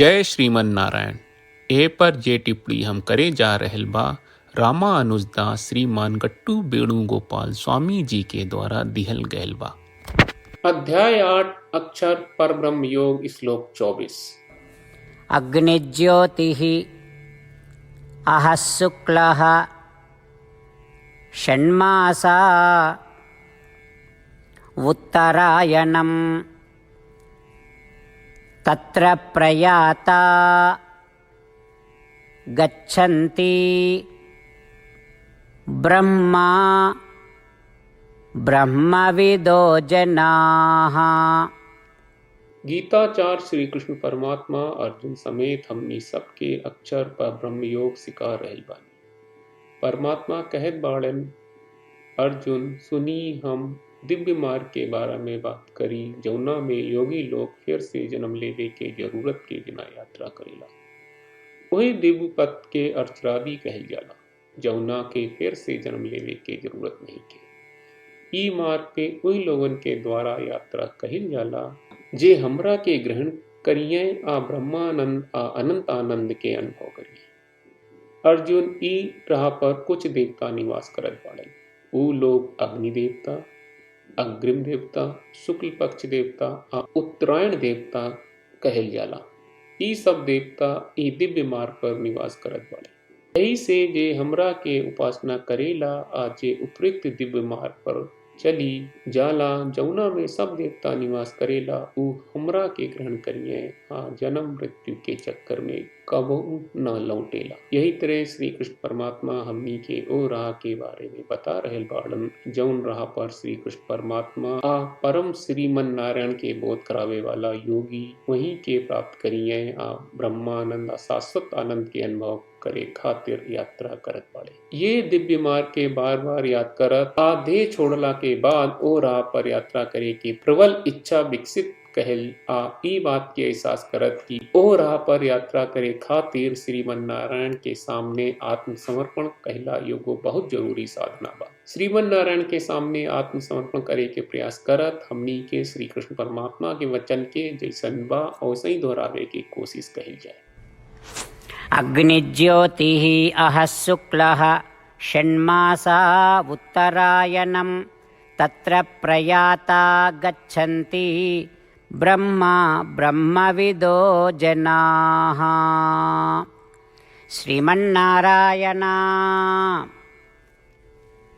जय श्रीमन नारायण। ए पर जे टिप्पणी हम करे जा रहल बा रामानुजदास श्रीमान गट्टू वेणुगोपाल स्वामी जी के द्वारा दिहल गयल बा। अध्याय 8 अक्षर परब्रह्म योग श्लोक 24। अग्निज्योतिः अहः शुक्लः षण्मासा उत्तरायणं तत्र प्रयाता गच्छन्ति ब्रह्मा ब्रह्मविदो जनाः। गीताचार्य श्री कृष्ण परमात्मा अर्जुन समेत हमनी सबके अक्षर पर ब्रह्म योग सिखा रहल बानी। परमात्मा कहत बाड़न, अर्जुन सुनी हम दिव्य मार्ग के बारे में बात करी जौना में योगी लोग फिर से जन्म लेवे के जरूरत के बिना यात्रा करेला। वही दिव्य पथ के अर्चरादी कहल जाला जौना के फिर से जन्म लेवे के जरूरत नहीं के। ई मार्ग पे वही लोगन के द्वारा यात्रा कहल जाला जे हमरा के ग्रहण करिए आ ब्रह्मानंद आ अनंत आनंद के अनुभव करिए। अर्जुन ई राह पर कुछ देवता निवास करत बाड़न। ऊ लोग अग्नि देवता, अग्रिम देवता, शुक्ल पक्ष देवता आ उत्तरायण देवता कहल जाला। ई सब देवता ई दिव्य मार्ग पर निवास करत बाड़े। यही से जे हमरा के उपासना करेला आ जे उपयुक्त दिव्य मार्ग पर चली जाला जौना में सब देवता निवास करेला, ऊ हमरा के ग्रहण करिए आ जन्म मृत्यु के चक्कर में कबहू न लौटेला। यही तरह श्री कृष्ण परमात्मा हमनी के ओ राह के बारे में बता रहल बाड़न जौन राह पर श्री कृष्ण परमात्मा आ परम श्रीमन नारायण के बोध करावे वाला योगी वहीं के प्राप्त करिए आ ब्रह्मानंद शाश्वत आनंद के अनुभव करे खातिर यात्रा करत बाड़े। ये दिव्य मार्ग के बार बार याद करत आ देह छोड़ला के बाद ओ राह पर यात्रा करे की प्रबल इच्छा विकसित कहल आ ई बात के एहसास करत कि ओ राह पर यात्रा करे खातिर श्रीमन नारायण के सामने आत्मसमर्पण कहला योगो बहुत जरूरी साधना बा। श्रीमन नारायण के सामने आत्मसमर्पण करे के प्रयास करत हमनी के श्री कृष्ण परमात्मा के वचन के जैसन बा वैसे ही दोहरावे की कोशिश कहल जाए। अग्निज्योतिः अहः शुक्लः षण्मासा उत्तरायणं तत्र प्रयाता गच्छन्ति ब्रह्मा ब्रह्मविदो जनाः। श्रीमन्नारायण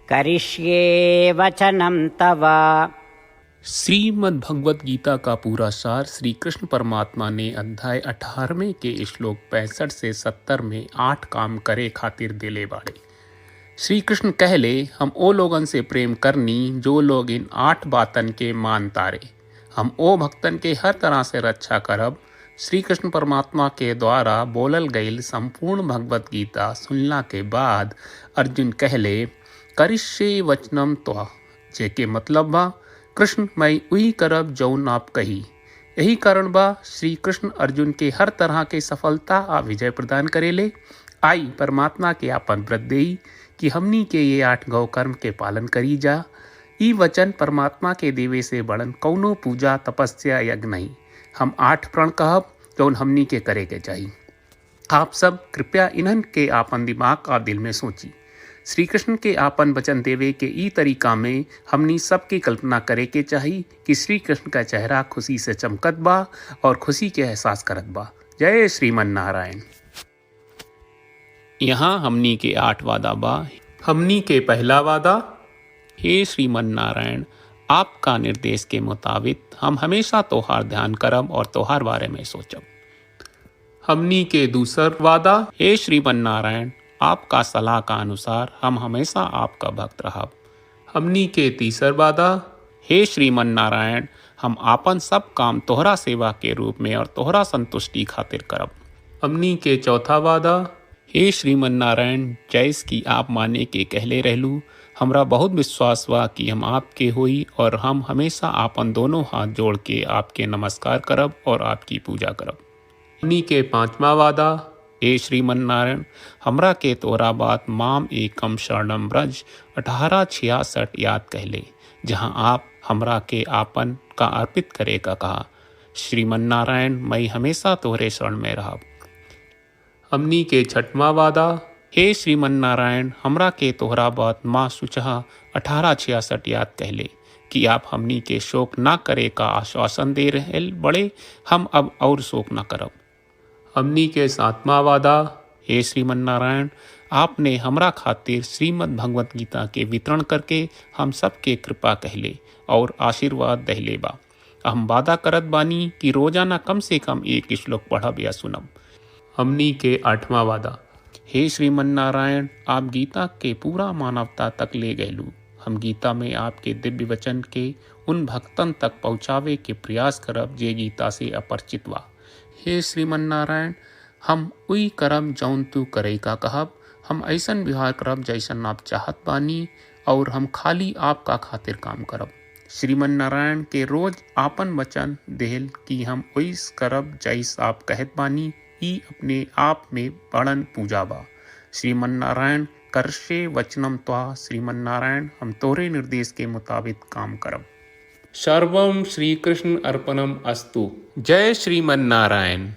करिष्ये वचनं तव। श्रीमद् भगवत गीता का पूरा सार श्री कृष्ण परमात्मा ने अध्याय 18वें के श्लोक 65 से 70 में 8 काम करे खातिर दिले बाड़े। श्री कृष्ण कहले, हम ओ लोगन से प्रेम करनी जो लोग इन 8 बातन के मान तारे। हम ओ भक्तन के हर तरह से रक्षा करब। श्री कृष्ण परमात्मा के द्वारा बोलल गईल संपूर्ण भगवत गीता सुनला के बाद अर्जुन कहले, करिष्ये वचनम त्वा, जेके मतलब बा कृष्ण मैं वही करब जौन आप कही। यही कारण बा श्री कृष्ण अर्जुन के हर तरह के सफलता आ विजय प्रदान करेले। आई परमात्मा के आपन व्रत देई कि हमनी के ये 8 गौ कर्म के पालन करी जा। ई वचन परमात्मा के देवे से बड़न कौनो पूजा तपस्या यज्ञ नहीं। हम 8 प्रण कहब जौन हमनी के करे के चाहिए। आप सब कृपया इन्हन के आपन दिमाग और दिल में सोची। श्री कृष्ण के आपन वचन देवे के ई तरीका में हमनी सबकी कल्पना करे के चाहिए कि श्री कृष्ण का चेहरा खुशी से चमकत बा और खुशी के एहसास करत बा। जय श्रीमन नारायण। यहाँ हमनी के 8 वादा बा। हमनी के पहला वादा, हे श्रीमन नारायण आपका निर्देश के मुताबिक हम हमेशा तोहार ध्यान करब और तोहार बारे में सोचब। हमनी के दूसर वादा, हे श्रीमन नारायण आपका सलाह का अनुसार हम हमेशा आपका भक्त रहब। हमनी के तीसर वादा, हे श्रीमन नारायण हम आपन सब काम तोहरा सेवा के रूप में और तोहरा संतुष्टि खातिर करब। हमनी के चौथा वादा, हे श्रीमन नारायण जैस की आप माने के कहले रहलू, हमरा बहुत विश्वास बा कि हम आपके होई और हम हमेशा आपन दोनों हाथ जोड़ के आपके नमस्कार करब और आपकी पूजा करब। हमनी के पांचवा वादा, हे श्रीमन नारायण हमरा के तोरा बात माम एकम शरणम ब्रज 1866 याद कहले, जहाँ आप हमरा के आपन का अर्पित करे का कहा। श्रीमन नारायण मैं हमेशा तोहरे शरण में रहा। हमनी के छठवां वादा। हे श्रीमन नारायण, हमरा के तोहरा बात माँ सुचहा 1866 याद कहले कि आप हमनी के शोक ना करे का आश्वासन दे रहे बड़े, हम अब और शोक ना करब। हमनी के 7वां वादा। हे श्रीमन नारायण, आपने हमरा खातिर श्रीमद् भगवत गीता के वितरण करके हम सबके कृपा कहले और आशीर्वाद दहले बा। हम वादा करत बानी कि रोजाना कम से कम एक श्लोक पढ़ब या सुनब। हमनी के 8वां वादा। हे श्रीमन नारायण, आप गीता के पूरा मानवता तक ले गयलू। हम गीता में आपके दिव्य वचन के उन भक्तन तक पहुँचावे के प्रयास करब जे गीता से अपरिचित बा। हे श्रीमन नारायण, हम उई करब जौन तू करे का कहब। हम ऐसन व्यवहार करब जैसन आप चाहत बानी और हम खाली आपका खातिर काम करब। श्रीमन नारायण के रोज आपन वचन देहल कि हम ओइस करब जैस आप कहत बानी, ई अपने आप में बड़न पूजा बा। श्रीमन नारायण, करशे वचनम त्वा। श्रीमन नारायण, हम तोरे निर्देश के मुताबिक काम करब। सर्वम श्री कृष्ण अर्पणम अस्तु। जय श्रीमन नारायण।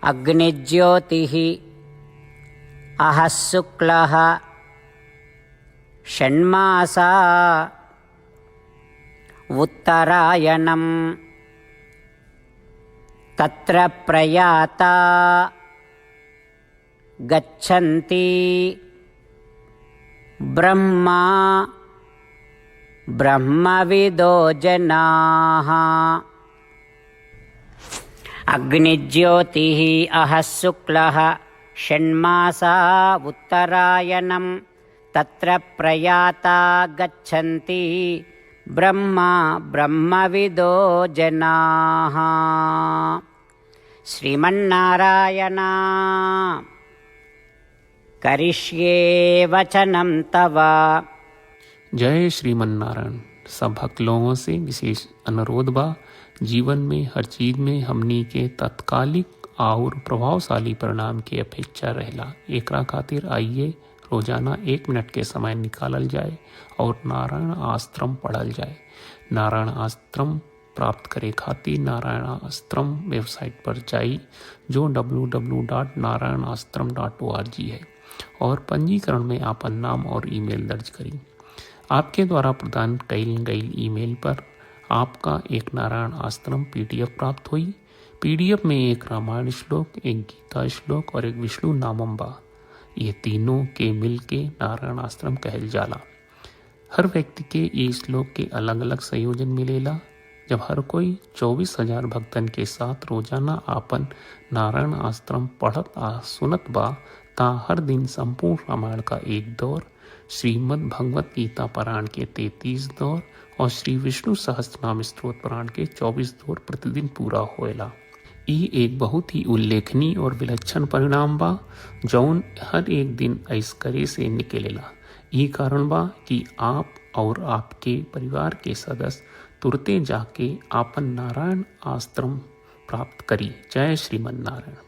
अग्निज्योतिः अहः शुक्लः षण्मासा उत्तरायणं तत्र प्रयाता गच्छन्ति ब्रह्मा ब्रह्मविदो जनाः। अग्निज्योतिः अहः शुक्लः षण्मासा उत्तरायणं तत्र प्रयाता गच्छन्ति ब्रह्मा ब्रह्मविदो जनाः। श्रीमन्नारायण करिष्ये वचनं तव। जय श्रीमन नारायण। सब भक्त लोगों से विशेष अनुरोध बा, जीवन में हर चीज में हमनी के तत्कालिक और प्रभावशाली परिणाम की अपेक्षा रहेला। एकरा खातिर आइए रोजाना 1 मिनट के समय निकालल जाए और नारायण आश्रम पढ़ल जाए। नारायण आश्रम प्राप्त करे खातिर नारायण आश्रम वेबसाइट पर जाई जो www.narayanashram.org है और पंजीकरण में आपन नाम और ईमेल दर्ज करी। आपके द्वारा प्रदान कईल गई ईमेल पर आपका एक नारायण आश्रम PDF प्राप्त हुई। PDF में एक रामायण श्लोक, एक गीता श्लोक और एक विष्णु नामम बा। ये तीनों के मिल के नारायण आश्रम कहल जाला। हर व्यक्ति के ये श्लोक के अलग अलग संयोजन मिलेला। जब हर कोई 24,000 भक्तन के साथ रोजाना आपन नारायण आश्रम पढ़त आ सुनत बा ता हर दिन संपूर्ण रामायण का 1 दौर, श्रीमद् भगवत गीता पारायण के 33 दौर और श्री विष्णु सहस्त्रनाम स्तोत्र पारायण के 24 दौर प्रतिदिन पूरा होएला। ई एक बहुत ही उल्लेखनीय और विलक्षण परिणाम बा जौन हर एक दिन ऐस करे से निकलेला। ई कारण बा कि आप और आपके परिवार के सदस्य तुरते जाके आपन नारायण आश्रम प्राप्त करी। जय श्रीमन नारायण।